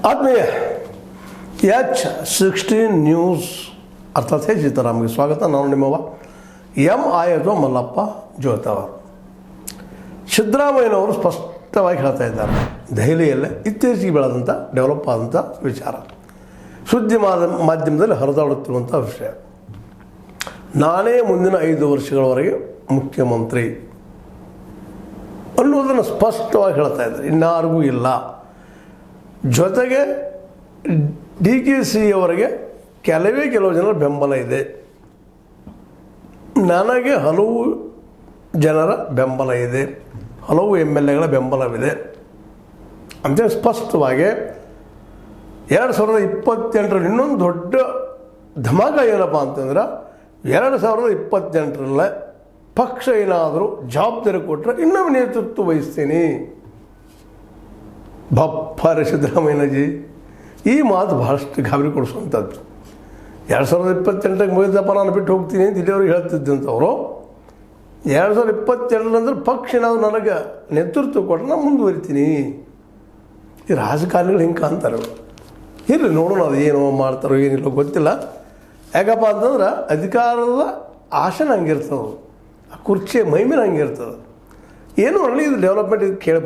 ಆತ್ಮೀಯ H16 news ಅರ್ಥಾತ್ ಸಿದ್ದರಾಮಗೆ ಸ್ವಾಗತ. ನಾನು ನಿಮ್ಮವ ಎಂ ಮಲ್ಲಪ್ಪ ಜೋತವರು. ಸಿದ್ದರಾಮಯ್ಯನವರು ಸ್ಪಷ್ಟವಾಗಿ ಹೇಳ್ತಾ ಇದ್ದಾರೆ, ದೆಹಲಿಯಲ್ಲೇ ಇತ್ತೀಚೆಗೆ ಬೆಳೆದಂಥ ಡೆವಲಪ್ ಆದಂಥ ವಿಚಾರ, ಸುದ್ದಿ ಮಾಧ್ಯಮದಲ್ಲಿ ಹರಿದಾಡುತ್ತಿರುವಂಥ ವಿಷಯ. ನಾನೇ ಮುಂದಿನ 5 ವರ್ಷಗಳವರೆಗೆ ಮುಖ್ಯಮಂತ್ರಿ ಅನ್ನೋದನ್ನು ಸ್ಪಷ್ಟವಾಗಿ ಹೇಳ್ತಾ ಇದ್ದಾರೆ, ಇನ್ನಾರಿಗೂ ಇಲ್ಲ. ಜೊತೆಗೆ DKC ಅವರಿಗೆ ಕೆಲವು ಜನರ ಬೆಂಬಲ ಇದೆ, ನನಗೆ ಹಲವು ಜನರ ಬೆಂಬಲ ಇದೆ, ಹಲವು MLAಗಳ ಬೆಂಬಲವಿದೆ ಅಂತ ಸ್ಪಷ್ಟವಾಗಿ 2028ರಲ್ಲಿ ಇನ್ನೊಂದು ದೊಡ್ಡ ಧಮಾಕ ಏನಪ್ಪ ಅಂತಂದ್ರೆ, 2028ರಲ್ಲೇ ಪಕ್ಷ ಏನಾದರೂ ಜವಾಬ್ದಾರಿ ಕೊಟ್ಟರೆ ಇನ್ನೊಮ್ಮೆ ನೇತೃತ್ವ ವಹಿಸ್ತೀನಿ. ಬಪ್ಪಾರೆ ಸಿದ್ದರಾಮಯ್ಯನಜಿ, ಈ ಮಾತು ಬಹಳಷ್ಟು ಗಾಬರಿ ಕೊಡಿಸುವಂಥದ್ದು. 2028ಕ್ಕೆ ಮುಗಿದಪ್ಪ ನಾನು ಬಿಟ್ಟು ಹೋಗ್ತೀನಿ ಅಂತ ಇಲ್ಲಿಯವ್ರಿಗೆ ಹೇಳ್ತಿದ್ದಂಥವ್ರು 2028 ಪಕ್ಷ ಏನಾದರೂ ನನಗೆ ನೇತೃತ್ವ ಕೊಟ್ಟರೆ ನಾನು ಮುಂದುವರಿತೀನಿ. ಈ ರಾಜಕಾರಣಿಗಳು ಹಿಂಗೆ ಅಂತಾರೆ. ಇರಲಿ ನೋಡೋಣ, ಅದು ಏನೋ ಮಾಡ್ತಾರೋ ಏನಿಲ್ಲ ಗೊತ್ತಿಲ್ಲ. ಯಾಕಪ್ಪ ಅಂತಂದ್ರೆ ಅಧಿಕಾರದ ಆಶನ ಹಂಗಿರ್ತದೆ, ಆ ಕುರ್ಚಿಯ ಮೈಮೇಲೆ ಹಂಗಿರ್ತದೆ. ಏನು ಒಳ್ಳೆ ಇದು ಡೆವಲಪ್ಮೆಂಟ್ ಇದು ಕೇಳಿ